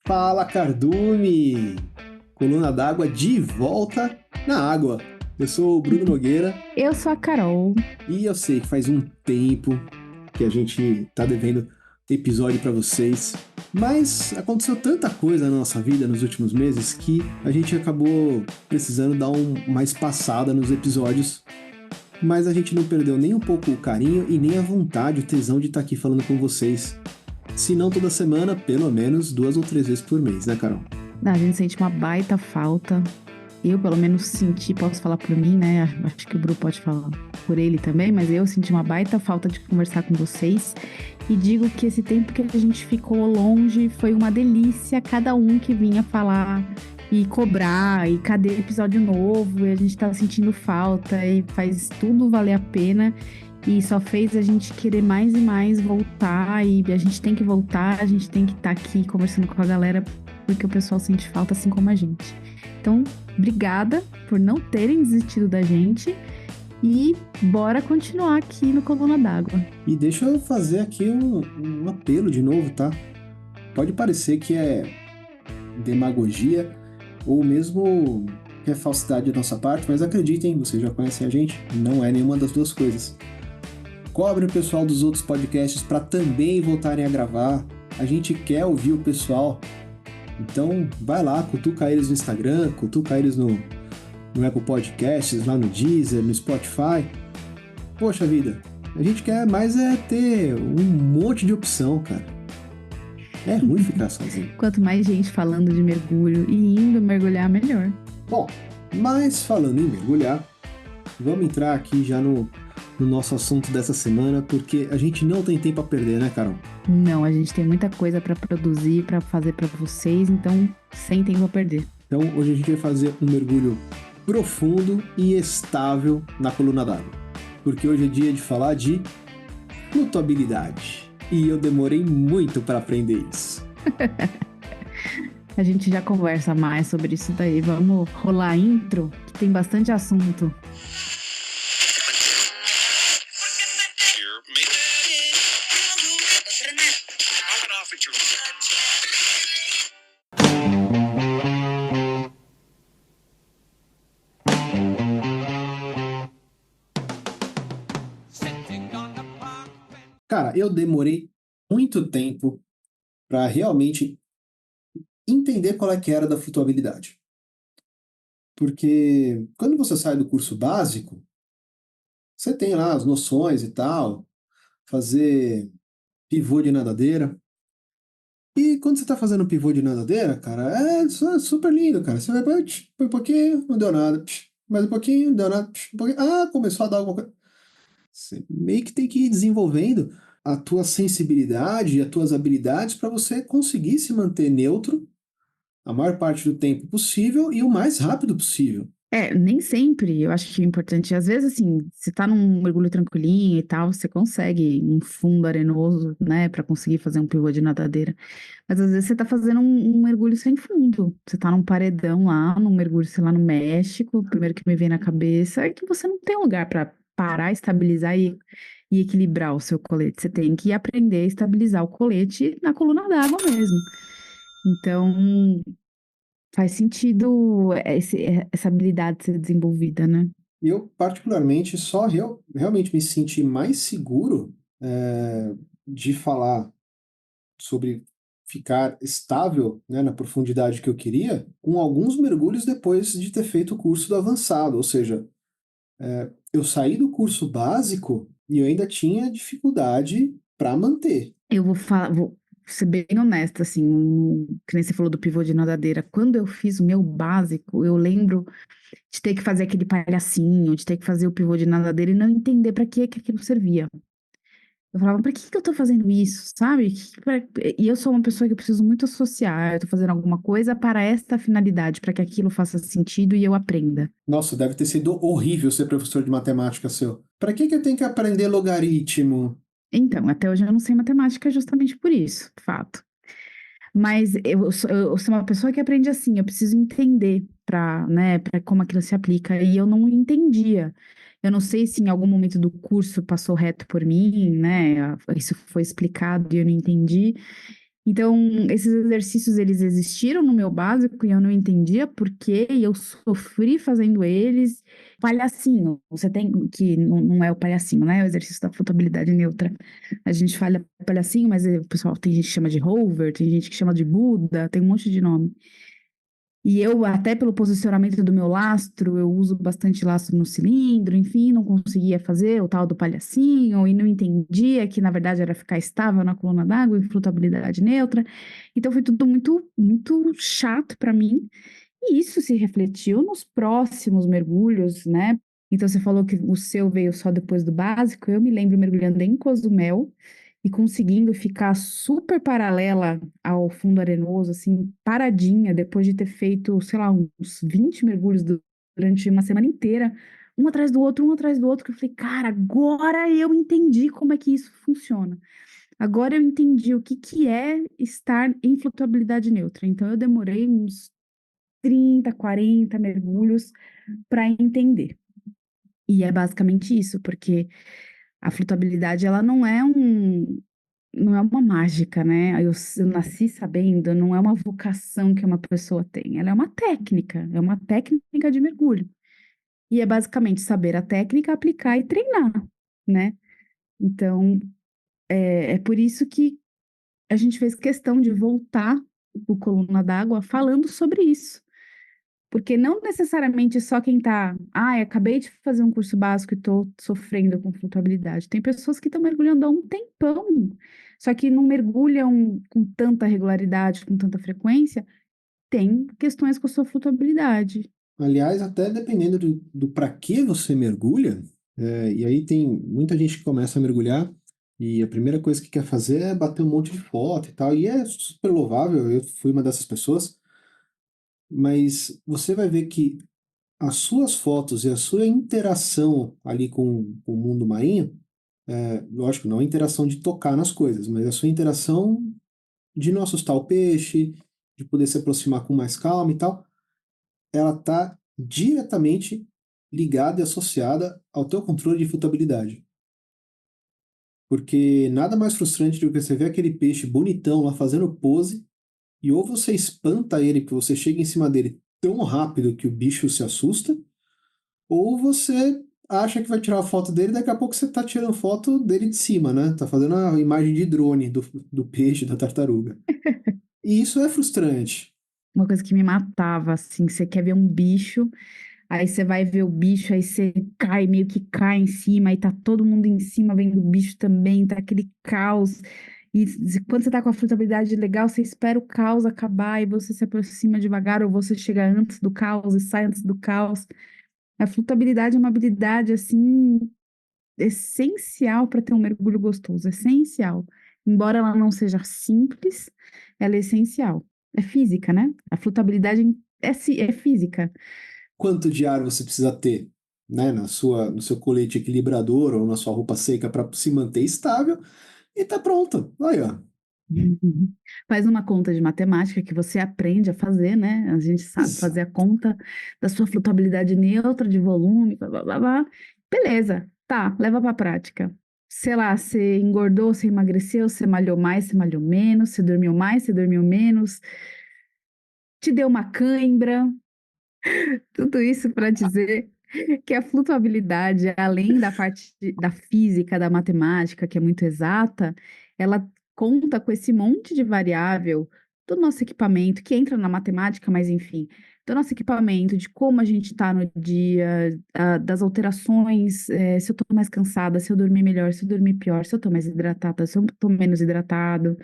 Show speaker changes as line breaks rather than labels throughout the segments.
Fala, Cardume! Coluna d'água de volta na água. Eu sou o Bruno Nogueira
Eu sou a Carol.
e eu sei que faz um tempo que a gente tá devendo episódio pra vocês, mas aconteceu tanta coisa na nossa vida nos últimos meses que a gente acabou precisando dar uma espaçada nos episódios, mas a gente não perdeu nem um pouco o carinho e nem a vontade, o tesão de estar aqui falando com vocês. Se não toda semana, pelo menos 2 ou 3 vezes por mês, né, Carol?
A gente sente uma baita falta. Eu, pelo menos, senti, posso falar por mim, né? Acho que o Bru pode falar por ele também, mas eu senti uma baita falta de conversar com vocês. E digo que esse tempo que a gente ficou longe foi uma delícia, cada um que vinha falar e cobrar, e cadê episódio novo, e a gente tá sentindo falta, e faz tudo valer a pena. E só fez a gente querer mais e mais voltar, e a gente tem que voltar, a gente tem que estar aqui conversando com a galera, porque o pessoal sente falta assim como a gente. Então, obrigada por não terem desistido da gente e bora continuar aqui no Coluna d'Água.
E deixa eu fazer aqui um apelo de novo, tá? Pode parecer que é demagogia ou mesmo que é falsidade da nossa parte, mas acreditem, vocês já conhecem a gente, não é nenhuma das duas coisas. Cobre o pessoal dos outros podcasts para também voltarem a gravar. A gente quer ouvir o pessoal. Então, vai lá, cutuca eles no Instagram, cutuca eles no Apple Podcasts, lá no Deezer, no Spotify. Poxa vida, a gente quer mais ter um monte de opção, cara. É ruim ficar sozinho.
Quanto mais gente falando de mergulho e indo mergulhar, melhor.
Bom, mas falando em mergulhar, vamos entrar aqui já no nosso assunto dessa semana, porque a gente não tem tempo a perder, né, Carol?
Não, a gente tem muita coisa para produzir, para fazer para vocês, então sem tempo a perder.
Então, hoje a gente vai fazer um mergulho profundo e estável na coluna d'água. Porque hoje é dia de falar de flutuabilidade. E eu demorei muito para aprender isso.
A gente já conversa mais sobre isso daí. Vamos rolar a intro, que tem bastante assunto.
Cara, eu demorei muito tempo para realmente entender qual é que era da flutuabilidade. Porque quando você sai do curso básico, você tem lá as noções e tal, fazer pivô de nadadeira. E quando você tá fazendo pivô de nadadeira, cara, super lindo, cara. Você vai, põe um pouquinho, não deu nada. Mais um pouquinho, não deu nada. Um pouquinho, começou a dar alguma coisa. Você meio que tem que ir desenvolvendo a tua sensibilidade e as tuas habilidades para você conseguir se manter neutro a maior parte do tempo possível e o mais rápido possível.
Nem sempre, eu acho que é importante. Às vezes, assim, você tá num mergulho tranquilinho e tal, você consegue um fundo arenoso, né, pra conseguir fazer um pivô de nadadeira. Mas às vezes você tá fazendo um mergulho sem fundo. Você tá num paredão lá, num mergulho, sei lá, no México. O primeiro que me vem na cabeça é que você não tem lugar pra parar, estabilizar e equilibrar o seu colete. Você tem que aprender a estabilizar o colete na coluna d'água mesmo. Então, faz sentido essa habilidade ser desenvolvida, né?
Eu, particularmente, só realmente me senti mais seguro de falar sobre ficar estável, né, na profundidade que eu queria, com alguns mergulhos depois de ter feito o curso do avançado. Ou seja, eu saí do curso básico e eu ainda tinha dificuldade para manter.
Eu vou ser bem honesta, assim, que nem você falou do pivô de nadadeira. Quando eu fiz o meu básico, eu lembro de ter que fazer aquele palhacinho, de ter que fazer o pivô de nadadeira e não entender para que aquilo servia. Eu falava, pra que eu tô fazendo isso, sabe? E eu sou uma pessoa que eu preciso muito associar. Eu tô fazendo alguma coisa para esta finalidade, para que aquilo faça sentido e eu aprenda.
Nossa, deve ter sido horrível ser professor de matemática seu. Para que eu tenho que aprender logaritmo?
Então, até hoje eu não sei matemática justamente por isso, fato. Mas eu sou uma pessoa que aprende assim, eu preciso entender para como aquilo se aplica, e eu não entendia. Eu não sei se em algum momento do curso passou reto por mim, né? Isso foi explicado e eu não entendi. Então, esses exercícios, eles existiram no meu básico e eu não entendia por quê, e eu sofri fazendo eles. Palhacinho, você tem, que não é o palhacinho, né? É o exercício da flutabilidade neutra. A gente fala palhacinho, mas o pessoal, tem gente que chama de Hover, tem gente que chama de Buda, tem um monte de nome. E eu, até pelo posicionamento do meu lastro, eu uso bastante lastro no cilindro, enfim, não conseguia fazer o tal do palhacinho e não entendia que, na verdade, era ficar estável na coluna d'água e flutabilidade neutra. Então, foi tudo muito, muito chato para mim. E isso se refletiu nos próximos mergulhos, né? Então, você falou que o seu veio só depois do básico. Eu me lembro mergulhando em Cozumel e conseguindo ficar super paralela ao fundo arenoso, assim, paradinha, depois de ter feito, sei lá, uns 20 mergulhos durante uma semana inteira, um atrás do outro, que eu falei, cara, agora eu entendi como é que isso funciona. Agora eu entendi o que que é estar em flutuabilidade neutra. Então, eu demorei uns 30, 40 mergulhos para entender. E é basicamente isso, porque a flutuabilidade, ela não é uma mágica, né? Eu nasci sabendo, não é uma vocação que uma pessoa tem, ela é uma técnica de mergulho. E é basicamente saber a técnica, aplicar e treinar, né? Então, é por isso que a gente fez questão de voltar o Coluna d'Água falando sobre isso. Porque não necessariamente só quem tá, acabei de fazer um curso básico e tô sofrendo com flutuabilidade. Tem pessoas que estão mergulhando há um tempão, só que não mergulham com tanta regularidade, com tanta frequência, tem questões com a sua flutuabilidade.
Aliás, até dependendo do para que você mergulha, e aí tem muita gente que começa a mergulhar e a primeira coisa que quer fazer é bater um monte de foto e tal, e é super louvável, eu fui uma dessas pessoas, mas você vai ver que as suas fotos e a sua interação ali com o mundo marinho, lógico, não a interação de tocar nas coisas, mas a sua interação de não assustar o peixe, de poder se aproximar com mais calma e tal, ela está diretamente ligada e associada ao teu controle de flutuabilidade. Porque nada mais frustrante do que você ver aquele peixe bonitão lá fazendo pose e ou você espanta ele, que você chega em cima dele tão rápido que o bicho se assusta, ou você acha que vai tirar a foto dele, daqui a pouco você tá tirando foto dele de cima, né? Tá fazendo a imagem de drone do peixe, da tartaruga. E isso é frustrante.
Uma coisa que me matava, assim, você quer ver um bicho, aí você vai ver o bicho, aí você cai, meio que cai em cima, aí tá todo mundo em cima vendo o bicho também, tá aquele caos. E quando você tá com a frutabilidade legal, você espera o caos acabar e você se aproxima devagar, ou você chega antes do caos e sai antes do caos. A flutabilidade é uma habilidade, assim, essencial para ter um mergulho gostoso, essencial. Embora ela não seja simples, ela é essencial. É física, né? A flutabilidade é física.
Quanto de ar você precisa ter, né, no seu colete equilibrador ou na sua roupa seca para se manter estável e tá pronto. Aí, ó.
Uhum. Faz uma conta de matemática que você aprende a fazer, né? A gente sabe fazer a
Exato.
conta da sua flutabilidade neutra, de volume, blá, blá, blá, blá. Beleza, tá, leva pra prática. Sei lá, você engordou, você emagreceu, você malhou mais, você malhou menos, você dormiu mais, você dormiu menos, te deu uma cãibra, tudo isso para dizer que a flutuabilidade, além da parte da física, da matemática, que é muito exata, ela conta com esse monte de variável do nosso equipamento, que entra na matemática, mas enfim, do nosso equipamento, de como a gente está no dia, das alterações, se eu estou mais cansada, se eu dormir melhor, se eu dormir pior, se eu estou mais hidratada, se eu estou menos hidratado.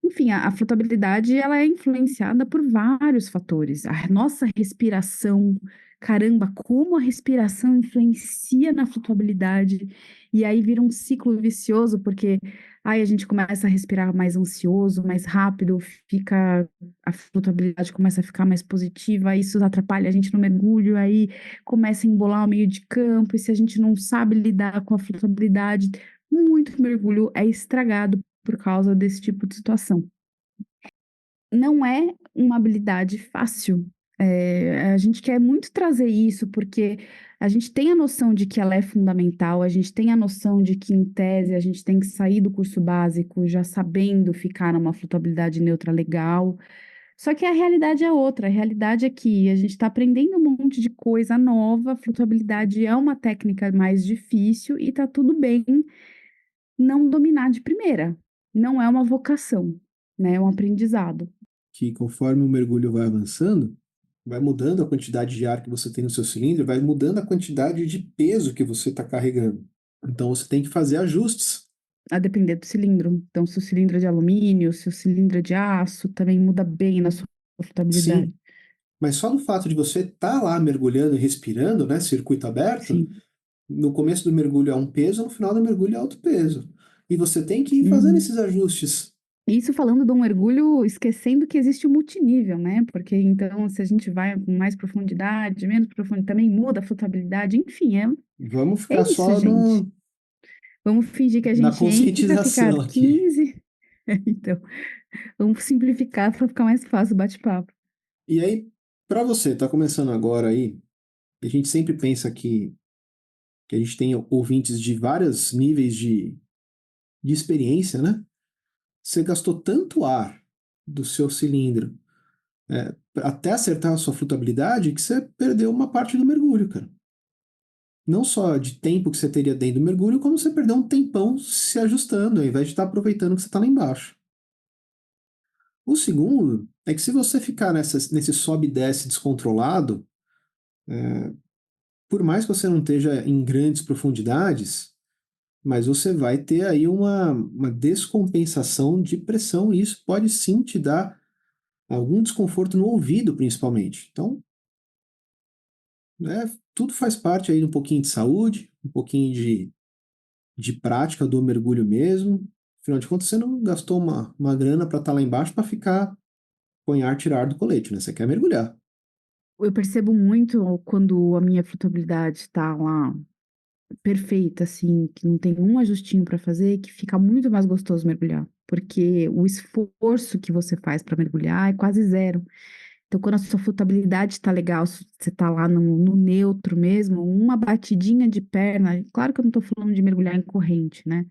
Enfim, a flutabilidade ela é influenciada por vários fatores. A nossa respiração, caramba, como a respiração influencia na flutuabilidade. E aí vira um ciclo vicioso, porque aí a gente começa a respirar mais ansioso, mais rápido, fica a flutuabilidade começa a ficar mais positiva, isso atrapalha a gente no mergulho, aí começa a embolar o meio de campo, e se a gente não sabe lidar com a flutuabilidade, muito mergulho é estragado por causa desse tipo de situação. Não é uma habilidade fácil. A gente quer muito trazer isso porque a gente tem a noção de que ela é fundamental, a gente tem a noção de que, em tese, a gente tem que sair do curso básico já sabendo ficar numa flutuabilidade neutra legal. Só que a realidade é outra. A realidade é que a gente está aprendendo um monte de coisa nova, a flutuabilidade é uma técnica mais difícil e tá tudo bem não dominar de primeira. Não é uma vocação, né? É um aprendizado.
Que conforme o mergulho vai avançando, vai mudando a quantidade de ar que você tem no seu cilindro, vai mudando a quantidade de peso que você está carregando. Então você tem que fazer ajustes.
A depender do cilindro. Então, se o cilindro é de alumínio, se o cilindro é de aço, também muda bem na sua flutuabilidade.
Sim, mas só no fato de você estar lá mergulhando e respirando, né, circuito aberto,
Sim.
no começo do mergulho é um peso, no final do mergulho é outro peso. E você tem que ir fazendo
Uhum.
esses ajustes.
Isso falando de um mergulho, esquecendo que existe o multinível, né? Porque então, se a gente vai com mais profundidade, menos profundidade, também muda a flutuabilidade. Enfim,
Vamos
é
ficar
isso,
só
gente.
no,
Vamos fingir que a
na
gente entra, ficar
conscientização aqui.
15. Então, vamos simplificar para ficar mais fácil o bate-papo.
E aí, para você, tá começando agora aí, a gente sempre pensa que a gente tem ouvintes de vários níveis de experiência, né? Você gastou tanto ar do seu cilindro até acertar a sua flutuabilidade que você perdeu uma parte do mergulho, cara. Não só de tempo que você teria dentro do mergulho, como você perdeu um tempão se ajustando, ao invés de estar aproveitando que você está lá embaixo. O segundo é que se você ficar nesse sobe e desce descontrolado, por mais que você não esteja em grandes profundidades, mas você vai ter aí uma descompensação de pressão e isso pode sim te dar algum desconforto no ouvido, principalmente. Então, tudo faz parte aí de um pouquinho de saúde, um pouquinho de prática do mergulho mesmo. Afinal de contas, você não gastou uma grana para estar lá embaixo para ficar põe ar, tirar do colete, né? Você quer mergulhar.
Eu percebo muito quando a minha flutuabilidade está lá perfeita, assim, que não tem um ajustinho para fazer, que fica muito mais gostoso mergulhar, porque o esforço que você faz para mergulhar é quase zero. Então, quando a sua flutuabilidade está legal, se você está lá no neutro mesmo, uma batidinha de perna, claro que eu não estou falando de mergulhar em corrente, né?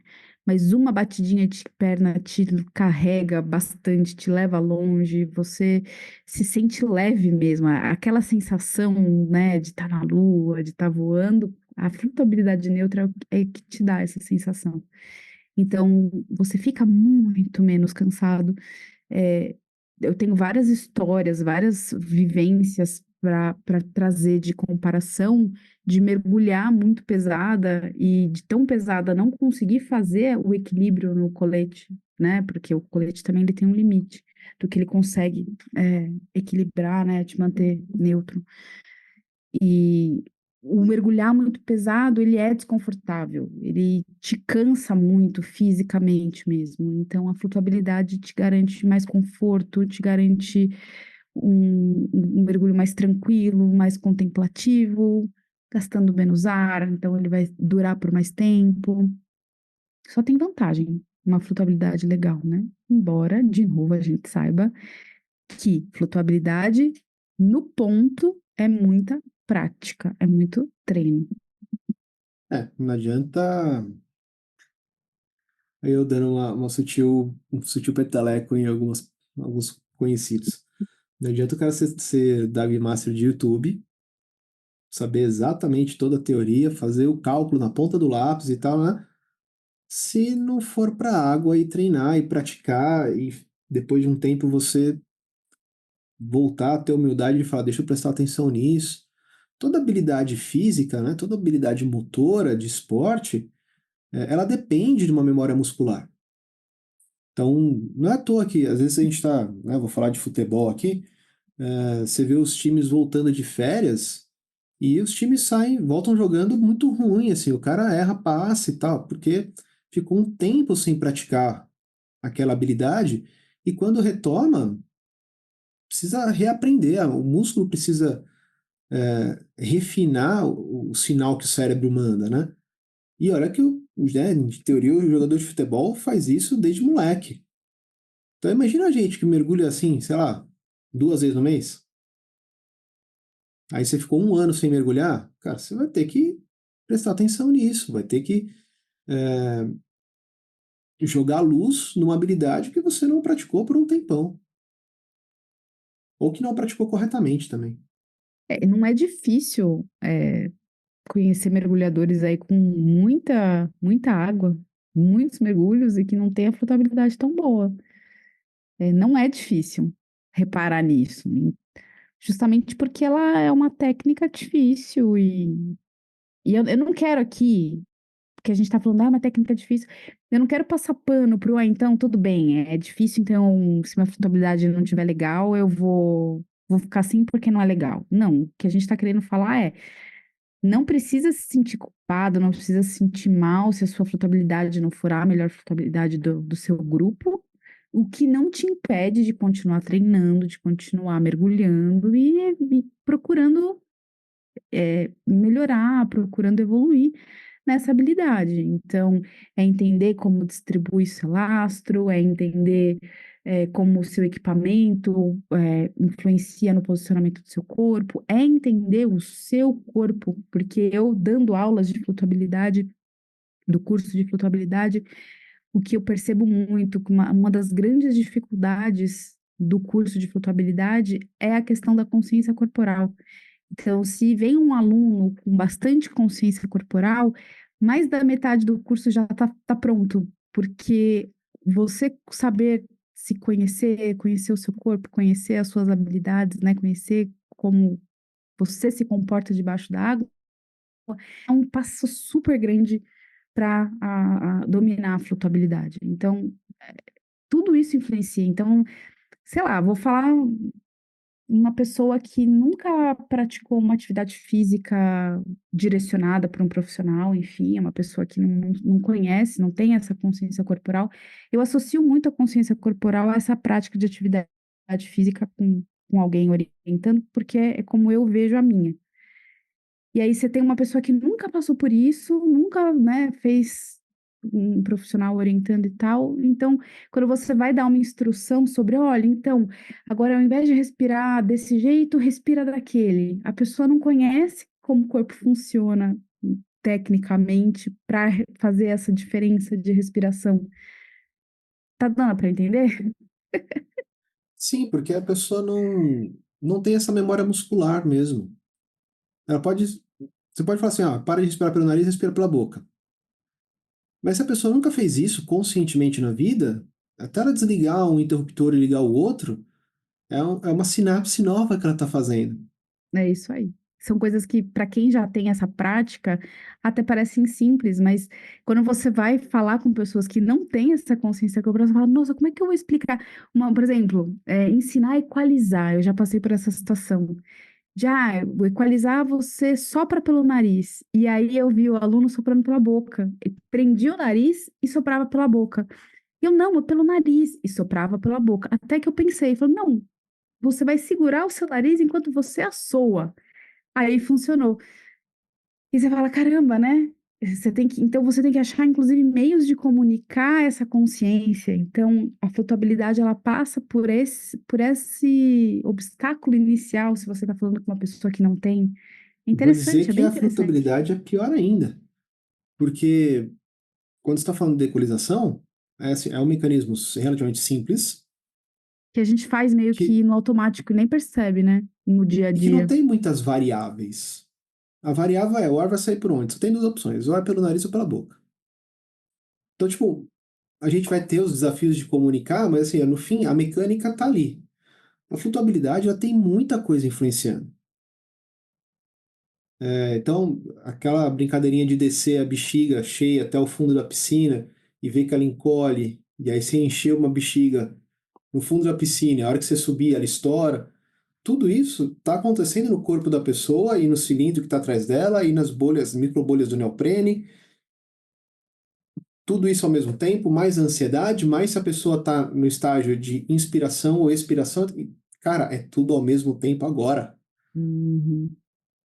Mas uma batidinha de perna te carrega bastante, te leva longe, você se sente leve mesmo. Aquela sensação, né, de estar na lua, de estar voando, a flutuabilidade neutra é que te dá essa sensação. Então, você fica muito menos cansado. É, eu tenho várias histórias, várias vivências para trazer de comparação de mergulhar muito pesada e de tão pesada não conseguir fazer o equilíbrio no colete, né? Porque o colete também ele tem um limite do que ele consegue equilibrar, né? Te manter neutro. E o mergulhar muito pesado, ele é desconfortável, ele te cansa muito fisicamente mesmo. Então, a flutuabilidade te garante mais conforto, te garante um mergulho mais tranquilo, mais contemplativo, gastando menos ar, então ele vai durar por mais tempo. Só tem vantagem, uma flutuabilidade legal, né? Embora, de novo, a gente saiba que flutuabilidade no ponto é muita prática, é muito treino.
Não adianta eu dando um sutil peteleco em alguns conhecidos. Não adianta o cara ser Dive Master de YouTube, saber exatamente toda a teoria, fazer o cálculo na ponta do lápis e tal, né? Se não for para a água e treinar e praticar e depois de um tempo você voltar a ter humildade de falar, deixa eu prestar atenção nisso. Toda habilidade física, né, toda habilidade motora de esporte, ela depende de uma memória muscular. Então, não é à toa que às vezes a gente está, né, vou falar de futebol aqui, você vê os times voltando de férias e os times saem, voltam jogando muito ruim, assim, o cara erra passe e tal, porque ficou um tempo sem praticar aquela habilidade e quando retoma, precisa reaprender, o músculo precisa refinar o sinal que o cérebro manda, né? E olha que, né, em teoria, o jogador de futebol faz isso desde moleque. Então imagina a gente que mergulha assim, sei lá, 2 vezes no mês. Aí você ficou um ano sem mergulhar, cara, você vai ter que prestar atenção nisso, vai ter que jogar luz numa habilidade que você não praticou por um tempão, ou que não praticou corretamente também.
Não é difícil conhecer mergulhadores aí com muita água, muitos mergulhos e que não tem a flutabilidade tão boa. Não é difícil reparar nisso, justamente porque ela é uma técnica difícil e eu não quero aqui, porque a gente tá falando, é uma técnica difícil, eu não quero passar pano pro, então, tudo bem, é difícil, então, se minha flutabilidade não estiver legal, vou ficar assim porque não é legal. Não, o que a gente tá querendo falar não precisa se sentir culpado, não precisa se sentir mal se a sua flutabilidade não for a melhor flutabilidade do seu grupo, o que não te impede de continuar treinando, de continuar mergulhando e procurando melhorar, procurando evoluir nessa habilidade. Então, é entender como distribui seu lastro, é entender como o seu equipamento influencia no posicionamento do seu corpo, é entender o seu corpo, porque eu dando aulas de flutuabilidade, do curso de flutuabilidade, o que eu percebo muito, que uma das grandes dificuldades do curso de flutuabilidade é a questão da consciência corporal. Então, se vem um aluno com bastante consciência corporal, mais da metade do curso já tá pronto, porque você saber se conhecer, conhecer o seu corpo, conhecer as suas habilidades, né, conhecer como você se comporta debaixo da água, é um passo super grande para dominar a flutuabilidade. Então, tudo isso influencia. Então, sei lá, vou falar uma pessoa que nunca praticou uma atividade física direcionada para um profissional, enfim, é uma pessoa que não conhece, não tem essa consciência corporal. Eu associo muito a consciência corporal a essa prática de atividade física com alguém orientando, porque é como eu vejo a minha. E aí você tem uma pessoa que nunca passou por isso, nunca, né, fez um profissional orientando e tal. Então, quando você vai dar uma instrução sobre, olha, então, agora ao invés de respirar desse jeito, respira daquele. A pessoa não conhece como o corpo funciona tecnicamente para fazer essa diferença de respiração. Tá dando para entender?
Sim, porque a pessoa não tem essa memória muscular mesmo. Ela pode, você pode falar assim, ah, para de respirar pelo nariz, respira pela boca. Mas se a pessoa nunca fez isso conscientemente na vida, até ela desligar um interruptor e ligar o outro, é uma sinapse nova que ela está fazendo.
É isso aí. São coisas que, para quem já tem essa prática, até parecem simples, mas quando você vai falar com pessoas que não têm essa consciência corporal, você fala, nossa, como é que eu vou explicar? Por exemplo, ensinar a equalizar. Eu já passei por essa situação. Já equalizar você sopra pelo nariz. E aí eu vi o aluno soprando pela boca. E prendia o nariz e soprava pela boca. Eu não, é pelo nariz e soprava pela boca. Até que eu pensei, falei, não, você vai segurar o seu nariz enquanto você assoa. Aí funcionou. E você fala, caramba, né? Então você tem que achar, inclusive, meios de comunicar essa consciência. Então, a flutuabilidade, ela passa por esse obstáculo inicial, se você está falando com uma pessoa que não tem. É
Vou dizer
interessante, é
que
bem
a
interessante.
flutuabilidade é pior ainda, porque quando você está falando de equalização, assim, é um mecanismo relativamente simples,
Que a gente faz meio
que,
que no automático e nem percebe, né? No dia a
e que não
dia.
tem muitas variáveis. A variável é o ar vai sair por onde? Só tem duas opções, ou é pelo nariz ou pela boca. Então, tipo, a gente vai ter os desafios de comunicar, mas assim, no fim, a mecânica está ali. A flutuabilidade, ela tem muita coisa influenciando. Então, aquela brincadeirinha de descer a bexiga cheia até o fundo da piscina e ver que ela encolhe, e aí você encheu uma bexiga no fundo da piscina, a hora que você subir, ela estoura. Tudo isso está acontecendo no corpo da pessoa e no cilindro que está atrás dela e nas bolhas, microbolhas do neoprene. Tudo isso ao mesmo tempo, mais a ansiedade, mais se a pessoa está no estágio de inspiração ou expiração. Cara, é tudo ao mesmo tempo agora.
Uhum.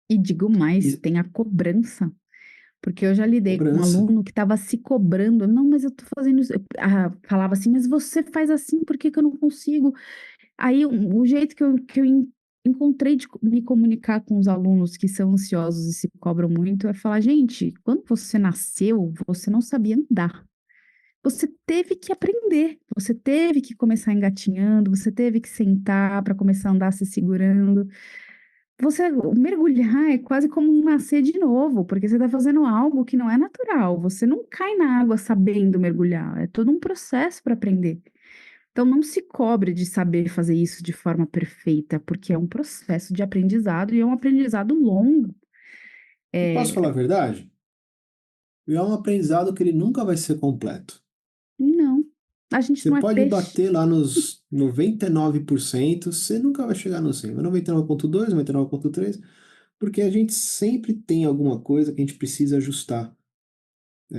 E digo mais,
E
tem a cobrança. Porque eu já lidei com um
cobrança.
aluno que estava se cobrando. Não, mas eu tô fazendo isso. Falava assim, mas você faz assim, por que que eu não consigo? Aí o jeito que eu encontrei de me comunicar com os alunos que são ansiosos e se cobram muito, é falar, gente, quando você nasceu, você não sabia andar. Você teve que aprender, você teve que começar engatinhando, você teve que sentar para começar a andar se segurando. Você mergulhar é quase como um nascer de novo, porque você está fazendo algo que não é natural. Você não cai na água sabendo mergulhar, é todo um processo para aprender. Então, não se cobre de saber fazer isso de forma perfeita, porque é um processo de aprendizado e é um aprendizado longo.
E posso falar a verdade? É um aprendizado que ele nunca vai ser completo.
Não, a gente
Você
não é
pode
peixe.
bater lá nos 99%, você nunca vai chegar no 100, mas 99,2, 99,3, porque a gente sempre tem alguma coisa que a gente precisa ajustar.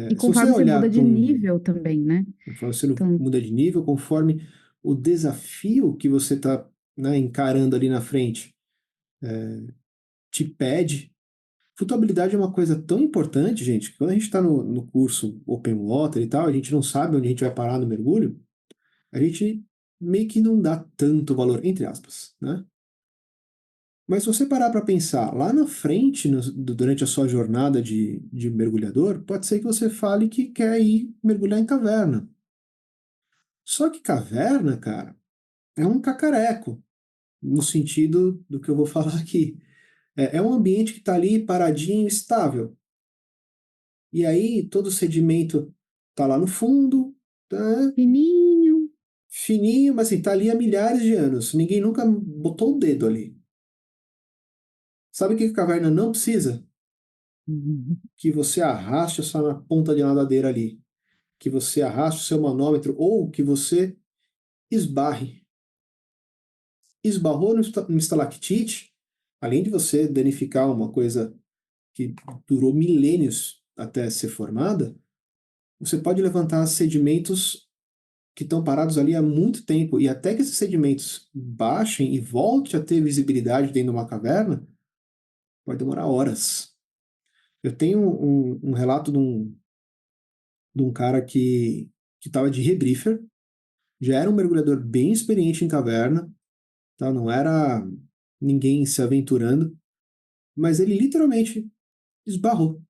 E
Se você
conforme você muda
olhar para
de
um,
nível também, né?
você
Então,
muda de nível conforme o desafio que você está, né, encarando ali na frente te pede. Flutuabilidade é uma coisa tão importante, gente, que quando a gente está no curso Open Water e tal, a gente não sabe onde a gente vai parar no mergulho, a gente meio que não dá tanto valor, entre aspas, né? Mas se você parar para pensar lá na frente, durante a sua jornada de mergulhador, pode ser que você fale que quer ir mergulhar em caverna. Só que caverna, cara, é um cacareco, no sentido do que eu vou falar aqui. É um ambiente que está ali paradinho, estável. E aí todo o sedimento está lá no fundo, tá
fininho.
fininho, mas assim, tá ali há milhares de anos. Ninguém nunca botou o dedo ali. Sabe o que a caverna não precisa? Que você arraste a sua ponta de nadadeira ali, que você arraste o seu manômetro ou que você esbarre. Esbarrou no estalactite, além de você danificar uma coisa que durou milênios até ser formada, você pode levantar sedimentos que estão parados ali há muito tempo e até que esses sedimentos baixem e volte a ter visibilidade dentro de uma caverna, pode demorar horas. Eu tenho um relato de um cara que estava de rebriefer, já era um mergulhador bem experiente em caverna, tá? Não era ninguém se aventurando, mas ele literalmente esbarrou.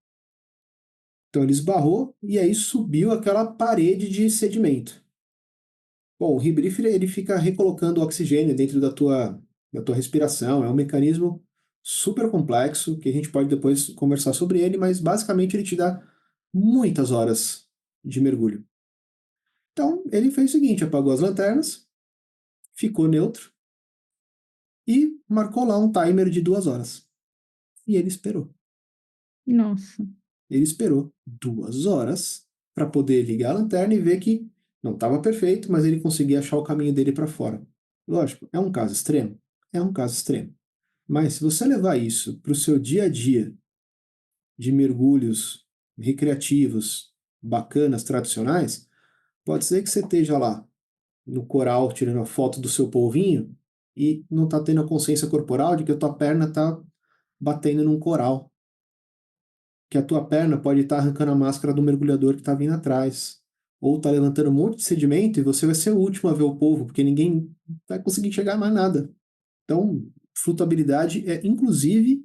Então ele esbarrou e aí subiu aquela parede de sedimento. Bom, o rebriefer ele fica recolocando oxigênio dentro da tua respiração, é um mecanismo super complexo que a gente pode depois conversar sobre ele, mas basicamente ele te dá muitas horas de mergulho. Então ele fez o seguinte, apagou as lanternas, ficou neutro e marcou lá um timer de 2 horas. E ele esperou.
Nossa,
Ele esperou 2 horas para poder ligar a lanterna e ver que não estava perfeito, mas ele conseguia achar o caminho dele para fora. Lógico, é um caso extremo? É um caso extremo. Mas se você levar isso para o seu dia a dia de mergulhos recreativos, bacanas, tradicionais, pode ser que você esteja lá no coral tirando a foto do seu polvinho e não está tendo a consciência corporal de que a tua perna está batendo num coral, que a tua perna pode estar arrancando a máscara do mergulhador que está vindo atrás, ou está levantando um monte de sedimento e você vai ser o último a ver o polvo, porque ninguém vai conseguir enxergar mais nada. Então, flutuabilidade é inclusive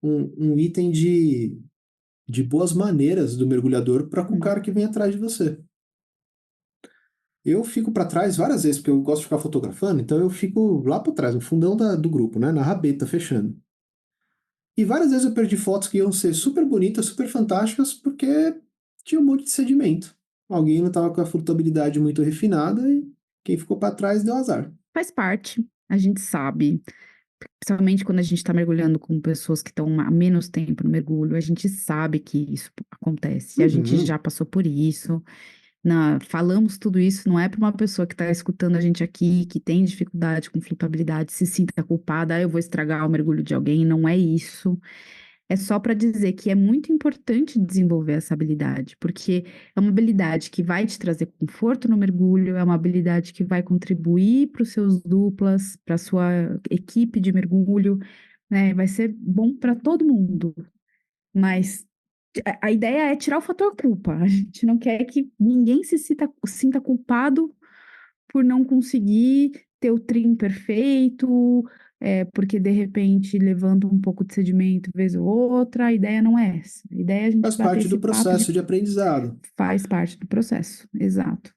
um item de boas maneiras do mergulhador para com o
hum,
cara que vem atrás de você. Eu fico para trás várias vezes, porque eu gosto de ficar fotografando, então eu fico lá para trás, no fundão do grupo, né, na rabeta, fechando. E várias vezes eu perdi fotos que iam ser super bonitas, super fantásticas, porque tinha um monte de sedimento. Alguém não estava com a flutuabilidade muito refinada e quem ficou para trás deu azar.
faz parte, a gente sabe. Principalmente quando a gente está mergulhando com pessoas que estão há menos tempo no mergulho, a gente sabe que isso acontece. A gente
Uhum.
já passou por isso. Falamos tudo isso, não é para uma pessoa que está escutando a gente aqui, que tem dificuldade com flutuabilidade, se sinta culpada, eu vou estragar o mergulho de alguém. Não é isso. É só para dizer que é muito importante desenvolver essa habilidade, porque é uma habilidade que vai te trazer conforto no mergulho, é uma habilidade que vai contribuir para os seus duplas, para a sua equipe de mergulho, né? Vai ser bom para todo mundo. Mas a ideia é tirar o fator culpa. A gente não quer que ninguém se sinta culpado por não conseguir ter o trim perfeito, porque de repente levanta um pouco de sedimento vez ou outra. A ideia não é essa. A ideia é a gente
Faz
bater
parte do
esse papo de
processo de aprendizado.
faz parte do processo. Exato.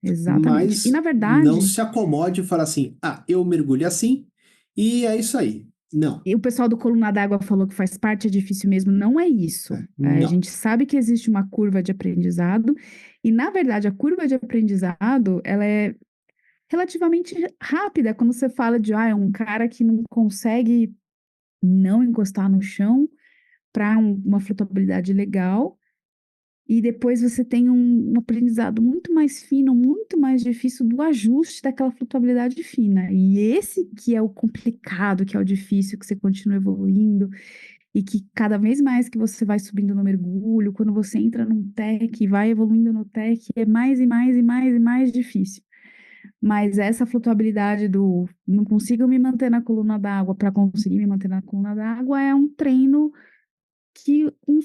Exatamente. E na
Mas não
verdade,
se acomode e fale assim, eu mergulho assim e é isso aí. Não,
e o pessoal do Coluna d'Água falou que faz parte, é difícil mesmo. Não é isso. A
não.
gente sabe que existe uma curva de aprendizado, e na verdade a curva de aprendizado, ela é relativamente rápida quando você fala de, é um cara que não consegue não encostar no chão para uma flutuabilidade legal. E depois você tem um aprendizado muito mais fino, muito mais difícil do ajuste daquela flutuabilidade fina. E esse que é o complicado, que é o difícil, que você continua evoluindo, e que cada vez mais que você vai subindo no mergulho, quando você entra num tech e vai evoluindo no tech, é mais e mais e mais e mais difícil. Mas essa flutuabilidade do não consigo me manter na coluna d'água para conseguir me manter na coluna d'água é um treino que com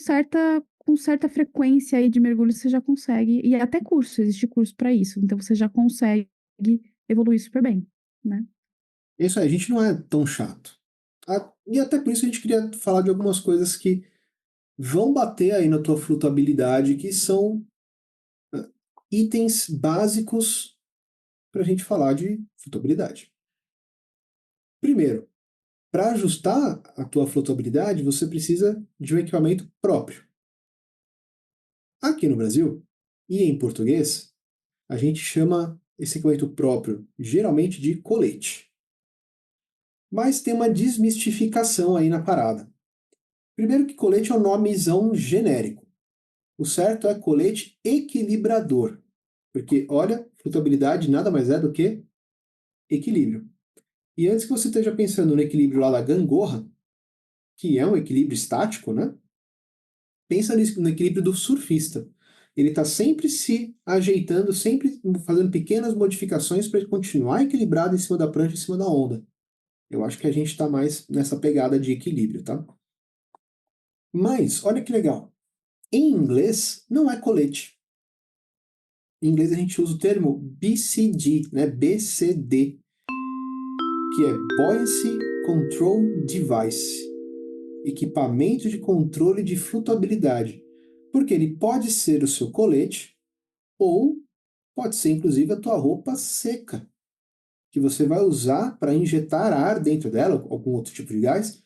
certa frequência aí de mergulho você já consegue, e até curso, existe curso para isso, então você já consegue evoluir super bem, né?
É isso aí, a gente não é tão chato. E até por isso a gente queria falar de algumas coisas que vão bater aí na tua flutuabilidade, que são itens básicos para a gente falar de flutuabilidade. Primeiro, para ajustar a tua flutuabilidade, você precisa de um equipamento próprio. Aqui no Brasil, e em português, a gente chama esse equipamento próprio geralmente de colete. Mas tem uma desmistificação aí na parada. Primeiro que colete é um nomezão genérico. O certo é colete equilibrador. Porque, olha, flutuabilidade nada mais é do que equilíbrio. E antes que você esteja pensando no equilíbrio lá da gangorra, que é um equilíbrio estático, né? Pensa no equilíbrio do surfista. Ele está sempre se ajeitando, sempre fazendo pequenas modificações para ele continuar equilibrado em cima da prancha, em cima da onda. Eu acho que a gente está mais nessa pegada de equilíbrio, tá? Mas, olha que legal. Em inglês, não é colete. Em inglês, a gente usa o termo BCD, né? BCD, que é Buoyancy Control Device, equipamento de controle de flutuabilidade, porque ele pode ser o seu colete ou pode ser inclusive a tua roupa seca, que você vai usar para injetar ar dentro dela, algum outro tipo de gás,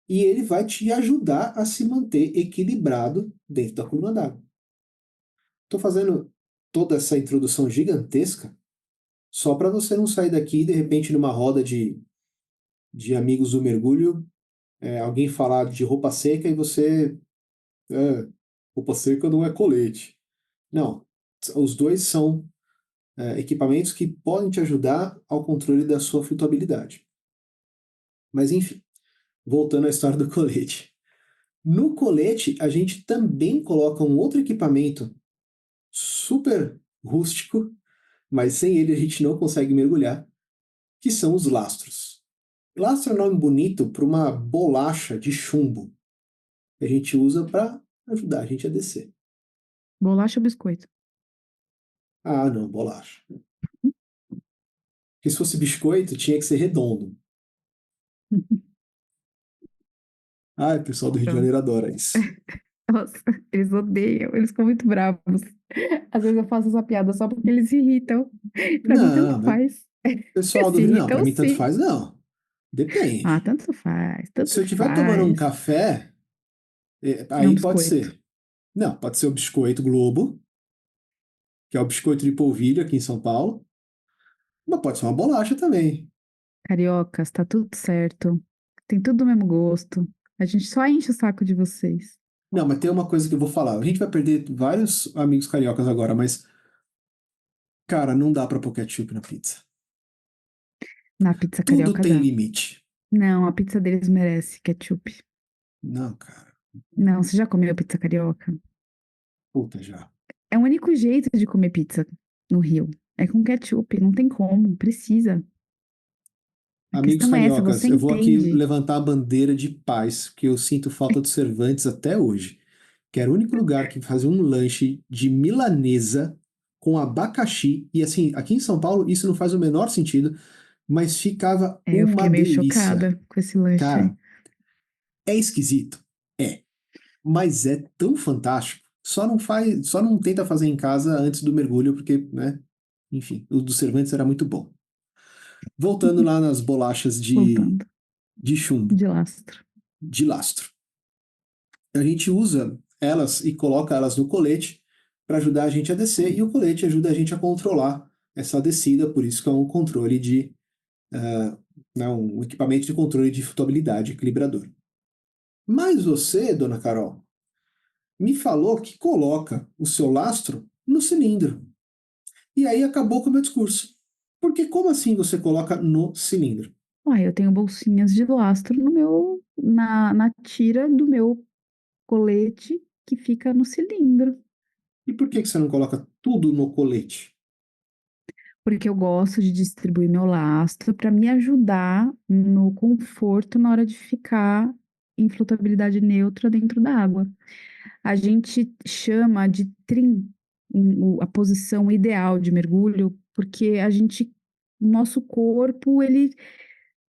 e ele vai te ajudar a se manter equilibrado dentro da coluna d'água. Estou fazendo toda essa introdução gigantesca só para você não sair daqui e de repente numa roda de amigos do mergulho, alguém falar de roupa seca e você, roupa seca não é colete. Não, os dois são equipamentos que podem te ajudar ao controle da sua flutuabilidade. Mas enfim, voltando à história do colete. No colete, a gente também coloca um outro equipamento super rústico, mas sem ele a gente não consegue mergulhar, que são os lastros. Lastro é um nome bonito para uma bolacha de chumbo que a gente usa para ajudar a gente a descer.
Bolacha ou biscoito?
Ah, não, bolacha. Porque se fosse biscoito, tinha que ser redondo. Ah, o pessoal do Rio de
Pronto.
Janeiro adora isso.
Nossa, eles odeiam, eles ficam muito bravos. Às vezes eu faço essa piada só porque eles se irritam. Pra mim, tanto
Não, mas o
faz.
pessoal do
Se
Rio, não, para
irritam,
mim tanto
sim.
faz, não.
Ah,
Depende.
tanto faz, tanto
Se eu estiver tomando um
faz.
café,
É um
aí pode
biscoito.
ser. Não, pode ser o biscoito Globo, que é o biscoito de polvilho aqui em São Paulo, mas pode ser uma bolacha também.
Cariocas, tá tudo certo. Tem tudo do mesmo gosto. A gente só enche o saco de vocês.
Não, mas tem uma coisa que eu vou falar. A gente vai perder vários amigos cariocas agora, mas, cara, não dá pra pôr ketchup na pizza.
Na pizza
Tudo
carioca
tem
dá.
limite.
Não, a pizza deles merece ketchup.
Não, cara.
Não, você já comeu pizza carioca?
Puta já.
É o único jeito de comer pizza no Rio. É com ketchup, não tem como, precisa. A
Amigos
questão é essa,
cariocas,
você
eu vou aqui
entende.
levantar a bandeira de paz, porque eu sinto falta do Cervantes até hoje. Que era o único lugar que fazia um lanche de milanesa com abacaxi. E assim, aqui em São Paulo isso não faz o menor sentido. mas ficava
Eu
uma
fiquei meio
delícia.
chocada com esse lanche aí.
Cara, é esquisito. É, mas é tão fantástico. Só não tenta fazer em casa antes do mergulho, porque, né? Enfim, o do Cervantes era muito bom. Voltando lá nas bolachas
Voltando,
de chumbo,
de lastro.
de lastro. A gente usa elas e coloca elas no colete para ajudar a gente a descer, e o colete ajuda a gente a controlar essa descida, por isso que é um controle de, né, um equipamento de controle de flutuabilidade, equilibrador. Mas você, dona Carol, me falou que coloca o seu lastro no cilindro. E aí acabou com o meu discurso. Porque como assim você coloca no cilindro?
Uai, eu tenho bolsinhas de lastro no meu, na tira do meu colete que fica no cilindro.
E por que você não coloca tudo no colete?
Porque eu gosto de distribuir meu lastro para me ajudar no conforto na hora de ficar em flutuabilidade neutra dentro da água. A gente chama de trim, a posição ideal de mergulho, porque o nosso corpo, ele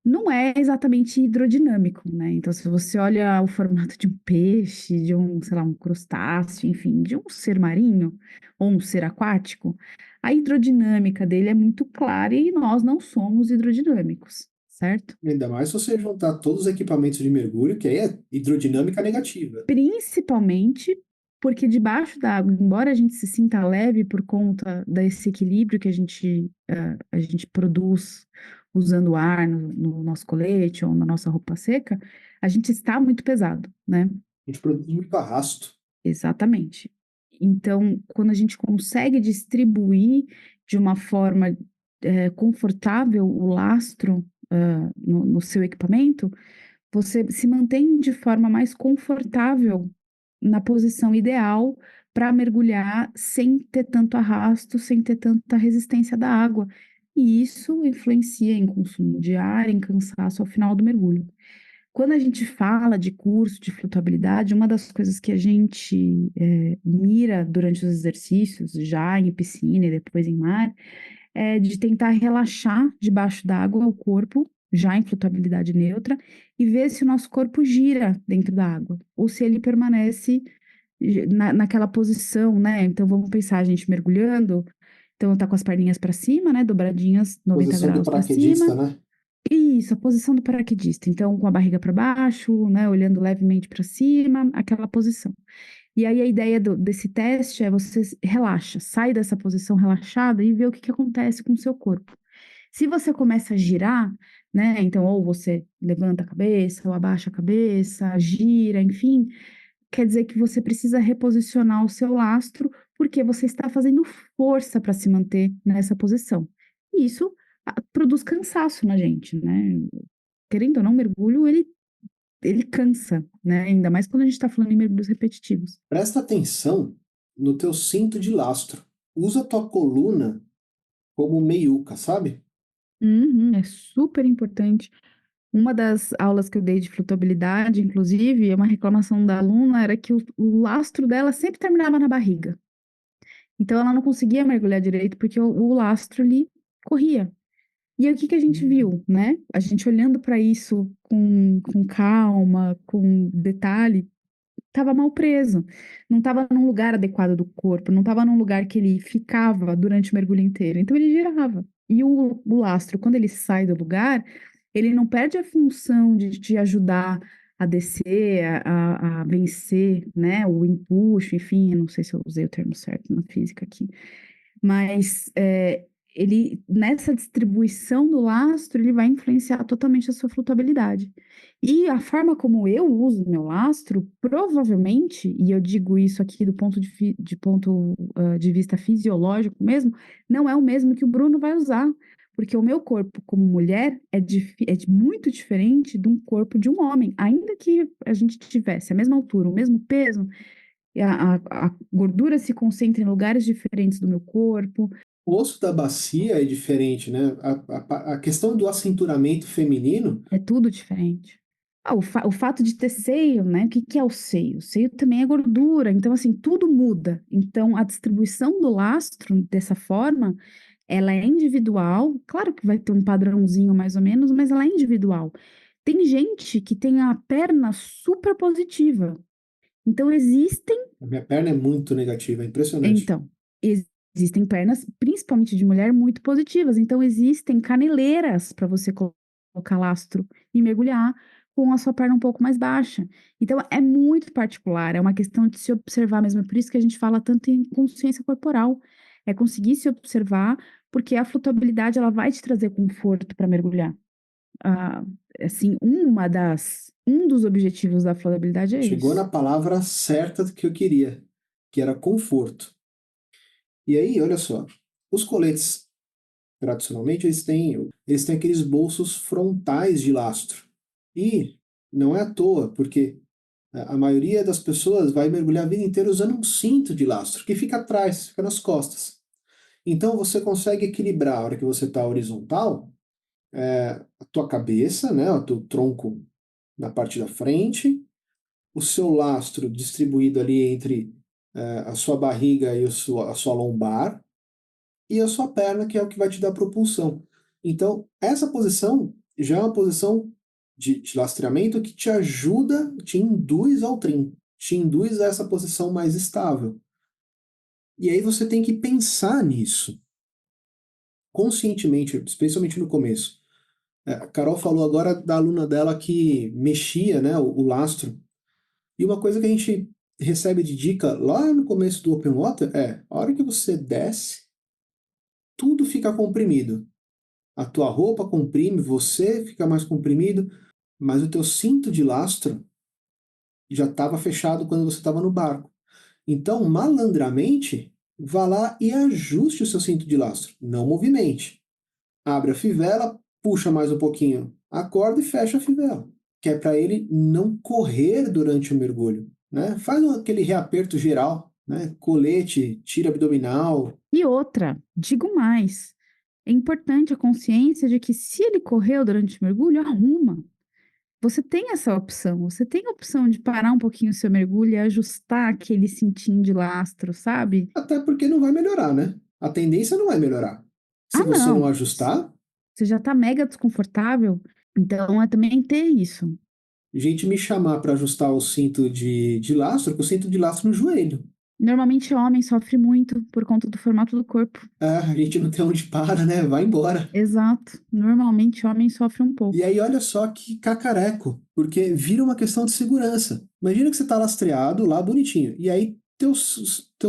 não é exatamente hidrodinâmico, né? Então, se você olha o formato de um peixe, de um, sei lá, um crustáceo, enfim, de um ser marinho ou um ser aquático, a hidrodinâmica dele é muito clara e nós não somos hidrodinâmicos, certo?
Ainda mais se você juntar todos os equipamentos de mergulho, que aí é hidrodinâmica negativa.
Principalmente porque debaixo da água, embora a gente se sinta leve por conta desse equilíbrio que a gente produz usando ar no nosso colete ou na nossa roupa seca, a gente está muito pesado, né?
A gente produz muito arrasto.
Exatamente. Então, quando a gente consegue distribuir de uma forma confortável o lastro no seu equipamento, você se mantém de forma mais confortável na posição ideal para mergulhar sem ter tanto arrasto, sem ter tanta resistência da água. E isso influencia em consumo de ar, em cansaço ao final do mergulho. Quando a gente fala de curso de flutuabilidade, uma das coisas que a gente mira durante os exercícios, já em piscina e depois em mar, é de tentar relaxar debaixo d'água o corpo, já em flutuabilidade neutra, e ver se o nosso corpo gira dentro da água, ou se ele permanece naquela posição, né? Então vamos pensar a gente mergulhando, então tá com as perninhas para cima, né? Dobradinhas 90
Posição do
graus para cima.
paraquedista, né?
Isso, a posição do paraquedista. Então, com a barriga para baixo, né, olhando levemente para cima, aquela posição. E aí a ideia desse teste é você relaxa, sai dessa posição relaxada e vê o que acontece com o seu corpo. Se você começa a girar, né, então ou você levanta a cabeça, ou abaixa a cabeça, gira, enfim, quer dizer que você precisa reposicionar o seu lastro, porque você está fazendo força para se manter nessa posição. E isso produz cansaço na gente, né? Querendo ou não, mergulho, ele cansa, né? Ainda mais quando a gente está falando em mergulhos repetitivos.
Presta atenção no teu cinto de lastro. Usa a tua coluna como meiuca, sabe?
Uhum, é super importante. Uma das aulas que eu dei de flutuabilidade, inclusive, uma reclamação da aluna era que o lastro dela sempre terminava na barriga. Então ela não conseguia mergulhar direito porque o lastro ali corria. E aí, o que que a gente
Hum.
viu, né? A gente olhando para isso com calma, com detalhe, estava mal preso. Não estava num lugar adequado do corpo, não estava num lugar que ele ficava durante o mergulho inteiro. Então ele girava. E o lastro, quando ele sai do lugar, ele não perde a função de te ajudar a descer, a vencer, né? O empuxo, enfim, eu não sei se eu usei o termo certo na física aqui. Mas ele, nessa distribuição do lastro, ele vai influenciar totalmente a sua flutuabilidade. E a forma como eu uso o meu lastro, provavelmente, e eu digo isso aqui do ponto de vista fisiológico mesmo, não é o mesmo que o Bruno vai usar. Porque o meu corpo, como mulher, muito diferente de um corpo de um homem. Ainda que a gente tivesse a mesma altura, o mesmo peso, a gordura se concentra em lugares diferentes do meu corpo,
O osso da bacia é diferente, né? A questão do acinturamento feminino,
é tudo diferente. O fato de ter seio, né? O que que é o seio? O seio também é gordura, então, assim, tudo muda. Então, a distribuição do lastro dessa forma ela é individual, claro que vai ter um padrãozinho mais ou menos, mas ela é individual. Tem gente que tem a perna super positiva. Então,
A minha perna é muito negativa, é impressionante.
então, existem pernas, principalmente de mulher, muito positivas. Então, existem caneleiras para você colocar lastro e mergulhar com a sua perna um pouco mais baixa. Então, é muito particular, é uma questão de se observar mesmo. É por isso que a gente fala tanto em consciência corporal. É conseguir se observar, porque a flutuabilidade ela vai te trazer conforto para mergulhar. Ah, assim, um dos objetivos da flutuabilidade é
Chegou na
isso.
palavra certa do que eu queria, que era conforto. E aí, olha só, os coletes, tradicionalmente, eles têm aqueles bolsos frontais de lastro. E não é à toa, porque a maioria das pessoas vai mergulhar a vida inteira usando um cinto de lastro, que fica atrás, fica nas costas. Então você consegue equilibrar a hora que você está horizontal, a tua cabeça, né, o teu tronco na parte da frente, o seu lastro distribuído ali entre a sua barriga e a sua lombar, e a sua perna, que é o que vai te dar propulsão. Então, essa posição já é uma posição de lastreamento que te ajuda, te induz ao trim, te induz a essa posição mais estável. E aí você tem que pensar nisso, conscientemente, especialmente no começo. A Carol falou agora da aluna dela que mexia, né, o lastro. E uma coisa que a gente recebe de dica lá no começo do Open Water é, a hora que você desce, tudo fica comprimido. A tua roupa comprime, você fica mais comprimido, mas o teu cinto de lastro já estava fechado quando você estava no barco. Então, malandramente, vá lá e ajuste o seu cinto de lastro, não movimente. Abre a fivela, puxa mais um pouquinho a corda e fecha a fivela, que é para ele não correr durante o mergulho, né? Faz aquele reaperto geral, né? Colete, tira abdominal.
E outra, digo mais, é importante a consciência de que se ele correu durante o mergulho, arruma. Você tem essa opção, você tem a opção de parar um pouquinho o seu mergulho e ajustar aquele cintinho de lastro, sabe?
Até porque não vai melhorar, né? A tendência não vai melhorar. Se
Ah,
você não
não,
ajustar,
você já tá mega desconfortável, então é também ter isso.
gente me chamar para ajustar o cinto de lastro, que o cinto de lastro no joelho.
Normalmente homem sofre muito por conta do formato do corpo.
A gente não tem onde para, né? Vai embora.
Exato. Normalmente homem sofre um
E
pouco.
aí, olha só que cacareco, porque vira uma questão de segurança. Imagina que você tá lastreado lá bonitinho, e aí teu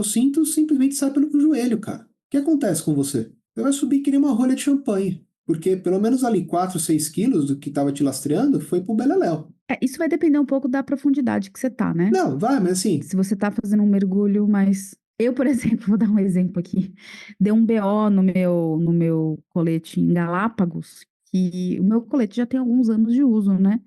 cinto simplesmente sai pelo joelho, cara. O que acontece com você? Você vai subir que nem uma rolha de champanhe, porque pelo menos ali 4, 6 quilos do que tava te lastreando foi pro beleléu.
É, isso vai depender um pouco da profundidade que você tá, né?
Não, vai, mas assim,
Se você tá fazendo um mergulho, mas eu, por exemplo, vou dar um exemplo aqui. Deu um BO no meu colete em Galápagos, que o meu colete já tem alguns anos de uso, né?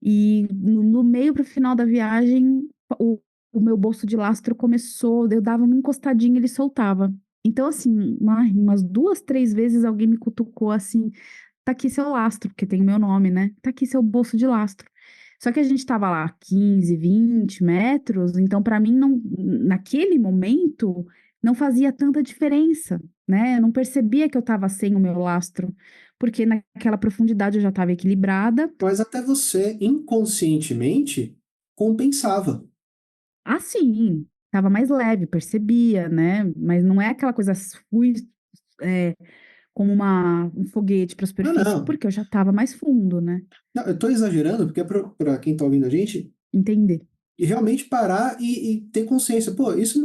E no meio para o final da viagem, o, o meu bolso de lastro começou, eu dava uma encostadinha e ele soltava. Então, assim, umas duas, três vezes alguém me cutucou assim, tá aqui seu lastro, porque tem o meu nome, né? Tá aqui seu bolso de lastro. Só que a gente tava lá 15, 20 metros, então para mim não, naquele momento não fazia tanta diferença, né? Eu não percebia que eu tava sem o meu lastro, porque naquela profundidade eu já estava equilibrada.
mas até você inconscientemente compensava.
Ah, sim, tava mais leve, percebia, né? Mas não é aquela coisa, fui é, como um foguete para a
Não,
superfície,
não.
porque eu já tava mais fundo, né?
Não, eu estou exagerando, porque é para quem está ouvindo a gente,
Entender.
e realmente parar e ter consciência. Pô, isso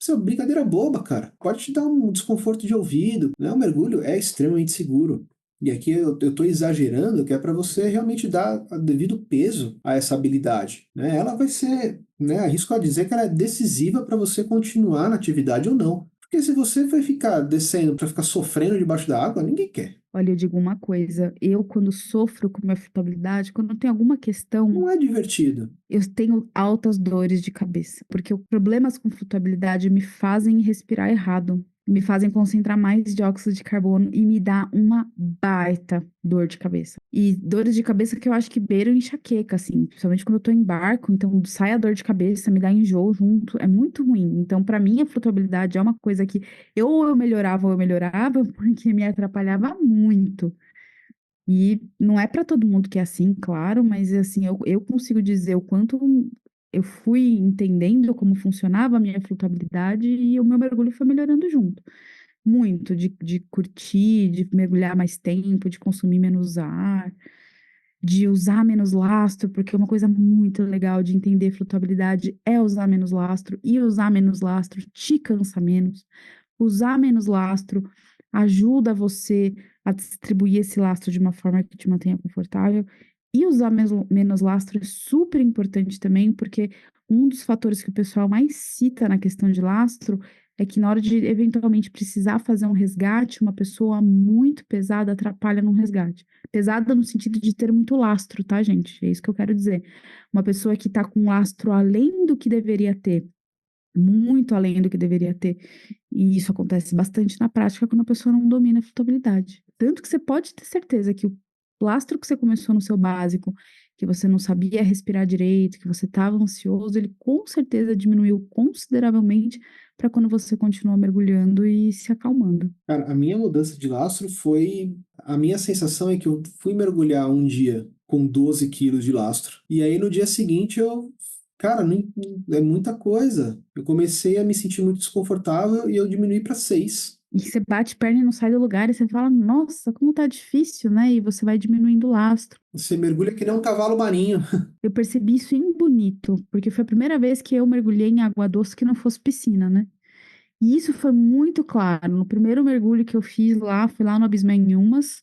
é uma brincadeira boba, cara. Pode te dar um desconforto de ouvido, né? O mergulho é extremamente seguro. E aqui eu estou exagerando, que é para você realmente dar o devido peso a essa habilidade, né? Ela vai ser, né, arrisco a dizer que ela é decisiva para você continuar na atividade ou não. Porque se você vai ficar descendo para ficar sofrendo debaixo da água, ninguém quer.
Olha, eu digo uma coisa, eu quando sofro com minha flutuabilidade, quando eu tenho alguma questão,
Não é divertido.
eu tenho altas dores de cabeça, porque os problemas com flutuabilidade me fazem respirar errado. me fazem concentrar mais dióxido de carbono e me dá uma baita dor de cabeça. E dores de cabeça que eu acho que beiram enxaqueca, assim, principalmente quando eu tô em barco, então sai a dor de cabeça, me dá enjoo junto, é muito ruim. Então, pra mim, a flutuabilidade é uma coisa que ou eu melhorava, porque me atrapalhava muito. E não é para todo mundo que é assim, claro, mas assim, eu consigo dizer o quanto eu fui entendendo como funcionava a minha flutuabilidade e o meu mergulho foi melhorando junto. Muito, de curtir, de mergulhar mais tempo, de consumir menos ar, de usar menos lastro, porque uma coisa muito legal de entender flutuabilidade é usar menos lastro, e usar menos lastro te cansa menos. Usar menos lastro ajuda você a distribuir esse lastro de uma forma que te mantenha confortável. E usar menos lastro é super importante também, porque um dos fatores que o pessoal mais cita na questão de lastro é que na hora de eventualmente precisar fazer um resgate, uma pessoa muito pesada atrapalha no resgate. Pesada no sentido de ter muito lastro, tá, gente? É isso que eu quero dizer. Uma pessoa que tá com lastro além do que deveria ter, muito além do que deveria ter. E isso acontece bastante na prática quando a pessoa não domina a flutuabilidade. Tanto que você pode ter certeza que o lastro que você começou no seu básico, que você não sabia respirar direito, que você estava ansioso, ele com certeza diminuiu consideravelmente para quando você continua mergulhando e se acalmando.
Cara, a minha mudança de lastro foi. A minha sensação é que eu fui mergulhar um dia com 12 quilos de lastro. E aí no dia seguinte eu. Cara, é muita coisa. Eu comecei a me sentir muito desconfortável e eu diminuí para 6.
E você bate perna e não sai do lugar, e você fala, nossa, como tá difícil, né? E você vai diminuindo o lastro.
Você mergulha que nem um cavalo marinho.
Eu percebi isso em Bonito, porque foi a primeira vez que eu mergulhei em água doce que não fosse piscina, né? E isso foi muito claro. No primeiro mergulho que eu fiz lá, fui lá no Abismo em Umas,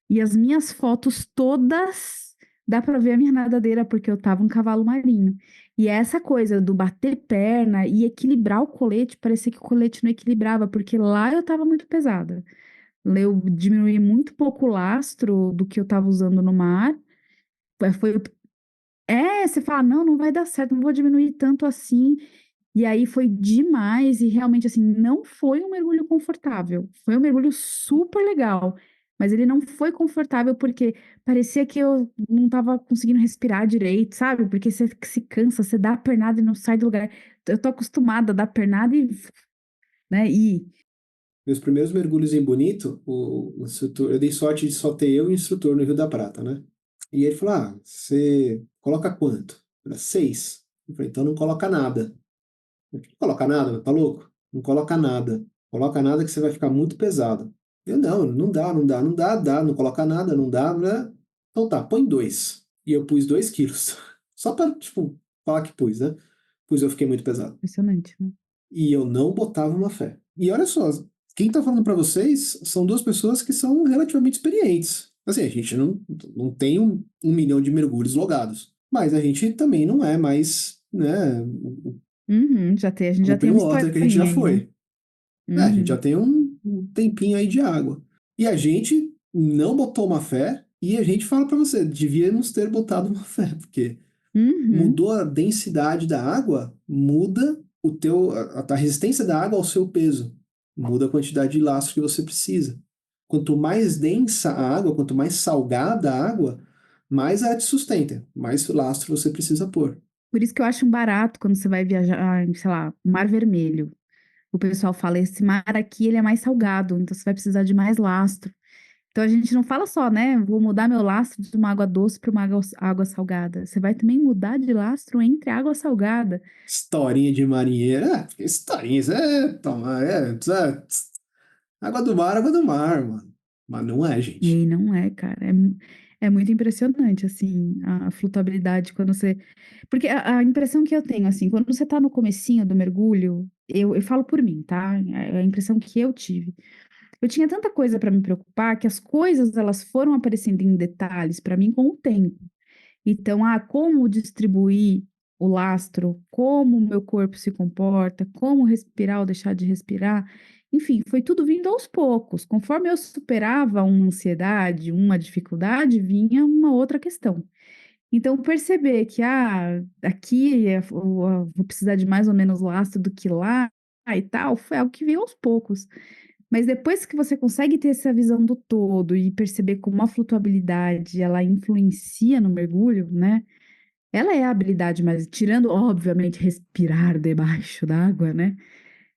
e as minhas fotos todas dá para ver a minha nadadeira, porque eu tava um cavalo marinho. E essa coisa do bater perna e equilibrar o colete, parecia que o colete não equilibrava, porque lá eu tava muito pesada. Eu diminuí muito pouco o lastro do que eu tava usando no mar. Foi, você fala, não, não vai dar certo, não vou diminuir tanto assim. E aí foi demais, e realmente, assim, não foi um mergulho confortável. Foi um mergulho super legal, mas ele não foi confortável porque parecia que eu não tava conseguindo respirar direito, sabe? Porque você se cansa, você dá a pernada e não sai do lugar. Eu tô acostumada a dar pernada e, né, e
Meus primeiros mergulhos em Bonito, o instrutor, eu dei sorte de só ter eu e o instrutor no Rio da Prata, né? E ele falou: Ah, você coloca quanto? Eu falei, 6. Eu falei, então não coloca nada. Eu falei, coloca nada, tá louco? Não coloca nada. Coloca nada que você vai ficar muito pesado. Eu, não, não dá, não dá, não dá, dá, não coloca nada, não dá, né? Então tá, põe 2. E eu pus 2 quilos. Só pra, tipo, falar que pus, né? Pus, eu fiquei muito pesado.
impressionante, né?
E eu não botava uma fé. E olha só, quem tá falando para vocês são duas pessoas que são relativamente experientes. Assim, a gente não tem 1 milhão de mergulhos logados, mas a gente também não é mais, né,
Uhum, a gente já tem
open
uma
water que a gente já
historinha aí, né?
foi. A gente já
Uhum,
tem um tempinho aí de água. E a gente não botou uma fé, e a gente fala para você, devíamos ter botado uma fé, porque
uhum.
mudou a densidade da água, muda a resistência da água ao seu peso, muda a quantidade de lastro que você precisa. Quanto mais densa a água, quanto mais salgada a água, mais ela te sustenta, mais lastro você precisa pôr.
Por isso que eu acho um barato quando você vai viajar, sei lá, Mar Vermelho. O pessoal fala, esse mar aqui, ele é mais salgado, então você vai precisar de mais lastro. Então a gente não fala só, né? Vou mudar meu lastro de uma água doce para uma água salgada. Você vai também mudar de lastro entre água salgada.
Historinha de marinheiro, historinha, isso água do mar, mano. Mas não é,
E
gente.
aí não é, cara. É muito impressionante, assim, a flutuabilidade quando você. Porque a impressão que eu tenho, assim, quando você tá no comecinho do mergulho, eu falo por mim, tá? A impressão que eu tive. Eu tinha tanta coisa para me preocupar que as coisas elas foram aparecendo em detalhes para mim com o tempo. Então, como distribuir o lastro, como o meu corpo se comporta, como respirar ou deixar de respirar, enfim, foi tudo vindo aos poucos. Conforme eu superava uma ansiedade, uma dificuldade, vinha uma outra questão. Então, perceber que aqui vou precisar de mais ou menos lastro do que lá, e tal, foi algo que veio aos poucos. Mas depois que você consegue ter essa visão do todo e perceber como a flutuabilidade, ela influencia no mergulho, né? Ela é a habilidade, mas tirando, obviamente, respirar debaixo d'água, né?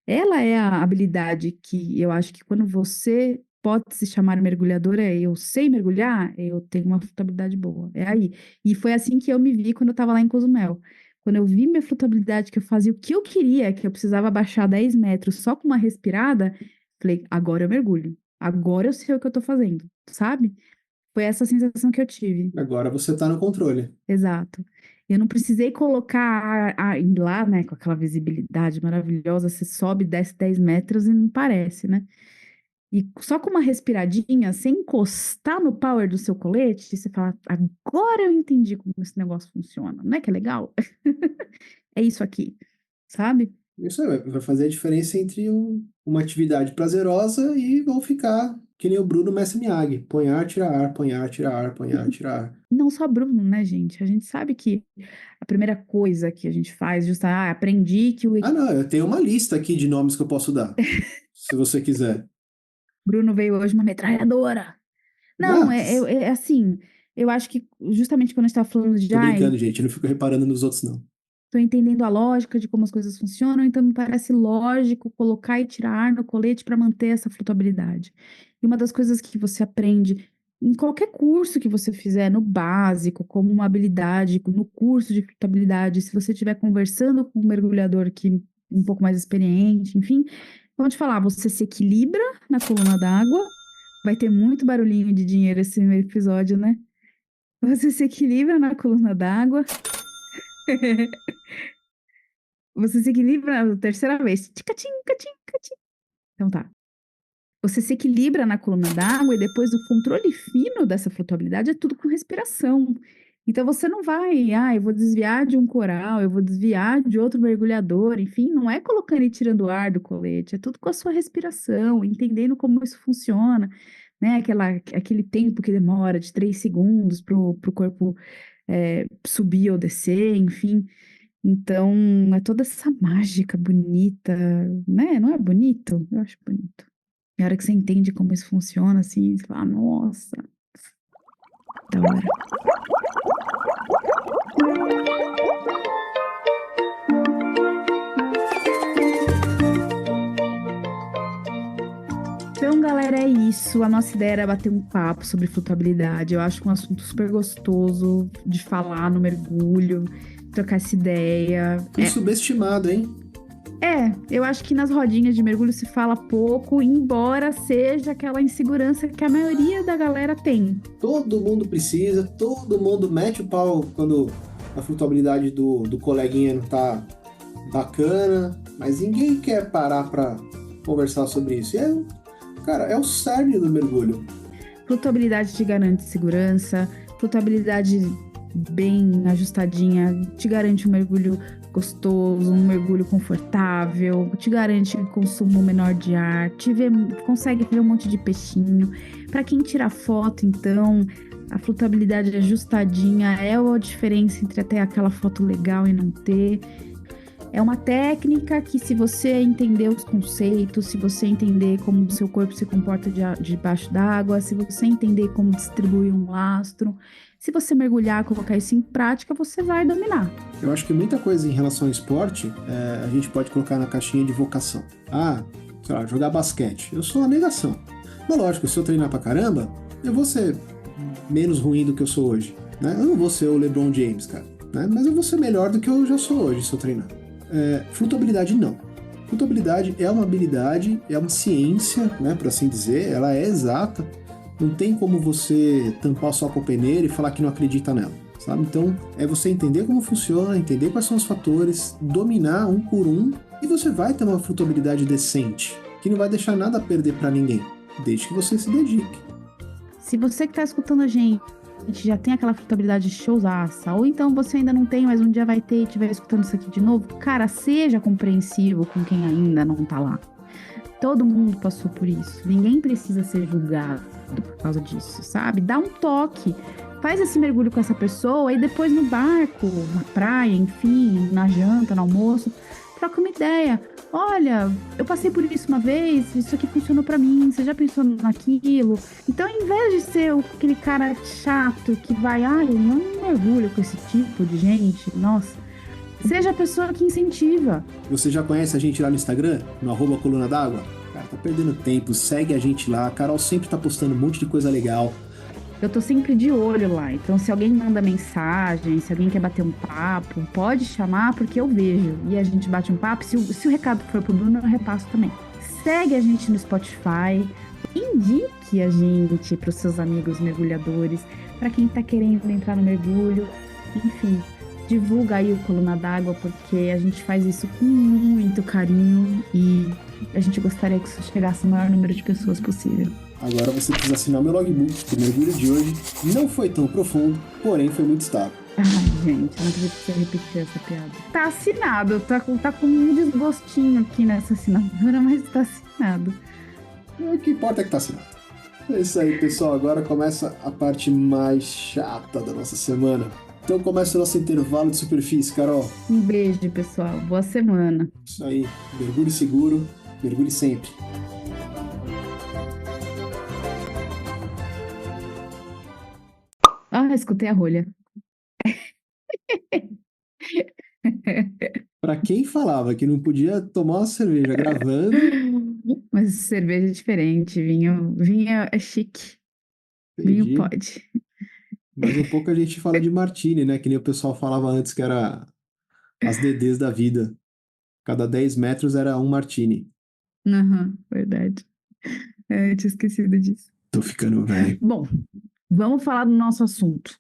Ela é a habilidade que eu acho que quando você pode se chamar mergulhadora, eu sei mergulhar, eu tenho uma flutuabilidade boa. É aí. E foi assim que eu me vi quando eu estava lá em Cozumel. Quando eu vi minha flutuabilidade, que eu fazia o que eu queria, que eu precisava baixar 10 metros só com uma respirada, falei, agora eu mergulho. Agora eu sei o que eu tô fazendo, sabe? Foi essa sensação que eu tive.
Agora você está no controle.
Exato. Eu não precisei colocar ir lá, né, com aquela visibilidade maravilhosa, você sobe, desce 10 metros e não parece, né? E só com uma respiradinha, sem encostar no power do seu colete, você fala, agora eu entendi como esse negócio funciona. Não é que é legal? É isso aqui, sabe?
Isso aí vai fazer a diferença entre uma atividade prazerosa e vão ficar que nem o Bruno Mestre Miyagi. Põe ar, tira ar, põe ar, tira ar, põe ar, tira ar.
Não só Bruno, né, gente? A gente sabe que a primeira coisa que a gente faz, aprendi que o
Ah, não, eu tenho uma lista aqui de nomes que eu posso dar, se você quiser.
Bruno veio hoje uma metralhadora. Não,
Ah,
é assim, eu acho que justamente quando a gente tá falando de,
tô brincando, gente, eu não fico reparando nos outros, não.
tô entendendo a lógica de como as coisas funcionam, então me parece lógico colocar e tirar ar no colete para manter essa flutuabilidade. E uma das coisas que você aprende em qualquer curso que você fizer, no básico, como uma habilidade, no curso de flutuabilidade, se você estiver conversando com um mergulhador que um pouco mais experiente, enfim, vão te falar, você se equilibra na coluna d'água, vai ter muito barulhinho de dinheiro esse episódio, né? Você se equilibra na coluna d'água. Você se equilibra na terceira vez. Tica-tim, catim, catim. Então tá. Você se equilibra na coluna d'água e depois o controle fino dessa flutuabilidade é tudo com respiração. Então você não vai, eu vou desviar de um coral, eu vou desviar de outro mergulhador, enfim, não é colocando e tirando o ar do colete, é tudo com a sua respiração, entendendo como isso funciona, né? Aquele tempo que demora de 3 segundos para o corpo subir ou descer, enfim. Então, é toda essa mágica bonita, né? Não é bonito? Eu acho bonito. E a hora que você entende como isso funciona, assim, você fala, nossa, da hora. Então, galera, é isso. A nossa ideia era bater um papo sobre flutuabilidade. Eu acho um assunto super gostoso de falar no mergulho, trocar essa ideia.
Fui subestimado, hein?
Eu acho que nas rodinhas de mergulho se fala pouco, embora seja aquela insegurança que a maioria da galera tem.
Todo mundo precisa, todo mundo mete o pau quando a flutuabilidade do coleguinha não tá bacana, mas ninguém quer parar pra conversar sobre isso. Cara, é o cerne do mergulho.
Flutuabilidade te garante segurança, flutuabilidade bem ajustadinha te garante um mergulho gostoso, um mergulho confortável, te garante consumo menor de ar, consegue ver um monte de peixinho. Para quem tira foto, então, a flutuabilidade ajustadinha é a diferença entre até aquela foto legal e não ter. É uma técnica que, se você entender os conceitos, se você entender como o seu corpo se comporta debaixo d'água, se você entender como distribuir um lastro, se você mergulhar, colocar isso em prática, você vai dominar.
Eu acho que muita coisa em relação ao esporte, a gente pode colocar na caixinha de vocação. Sei lá, jogar basquete. Eu sou uma negação. Mas lógico, se eu treinar pra caramba, eu vou ser menos ruim do que eu sou hoje. Né? Eu não vou ser o LeBron James, cara. Né? Mas eu vou ser melhor do que eu já sou hoje se eu treinar. Flutuabilidade não. Flutuabilidade é uma habilidade, é uma ciência, né, por assim dizer, ela é exata. Não tem como você tampar só com a peneira e falar que não acredita nela, sabe? Então, é você entender como funciona, entender quais são os fatores, dominar um por um, e você vai ter uma flutuabilidade decente, que não vai deixar nada a perder para ninguém, desde que você se dedique.
Se você que tá escutando a gente já tem aquela flutuabilidade showzaça, ou então você ainda não tem, mas um dia vai ter e estiver escutando isso aqui de novo, cara, seja compreensivo com quem ainda não tá lá. Todo mundo passou por isso. Ninguém precisa ser julgado por causa disso, sabe? Dá um toque. Faz esse mergulho com essa pessoa e depois no barco, na praia, enfim, na janta, no almoço, troca uma ideia. Olha, eu passei por isso uma vez, isso aqui funcionou pra mim, você já pensou naquilo? Então, em vez de ser aquele cara chato que vai, ai, eu não mergulho com esse tipo de gente, nossa, seja a pessoa que incentiva.
Você já conhece a gente lá no Instagram, no @coluna d'água? Cara, tá perdendo tempo, segue a gente lá. A Carol sempre tá postando um monte de coisa legal.
Eu tô sempre de olho lá. Então, se alguém manda mensagem, se alguém quer bater um papo, pode chamar, porque eu vejo. E a gente bate um papo. Se o recado for pro Bruno, eu repasso também. Segue a gente no Spotify. Indique a gente para os seus amigos mergulhadores, para quem tá querendo entrar no mergulho. Enfim, divulga aí o Coluna d'Água, porque a gente faz isso com muito carinho e a gente gostaria que isso chegasse ao maior número de pessoas possível.
Agora você precisa assinar meu logbook, que o mergulho de hoje não foi tão profundo, porém foi muito estável.
Ai, gente, não acredito que você repetiu essa piada. Tá assinado, tá com um desgostinho aqui nessa assinatura, mas tá assinado.
O que importa é que tá assinado. É isso aí, pessoal. Agora começa a parte mais chata da nossa semana. Então começa o nosso intervalo de superfície, Carol.
Um beijo, pessoal. Boa semana.
Isso aí, mergulhe seguro, mergulhe sempre.
Ah, escutei a rolha.
Pra quem falava que não podia tomar uma cerveja gravando,
Mas cerveja é diferente, vinho é chique, vinho
entendi.
pode.
Mas um pouco a gente fala de martini, né? Que nem o pessoal falava antes que era as dedês da vida. Cada 10 metros era um martini.
Aham, verdade. Eu tinha esquecido disso.
Tô ficando velho.
Bom, vamos falar do nosso assunto.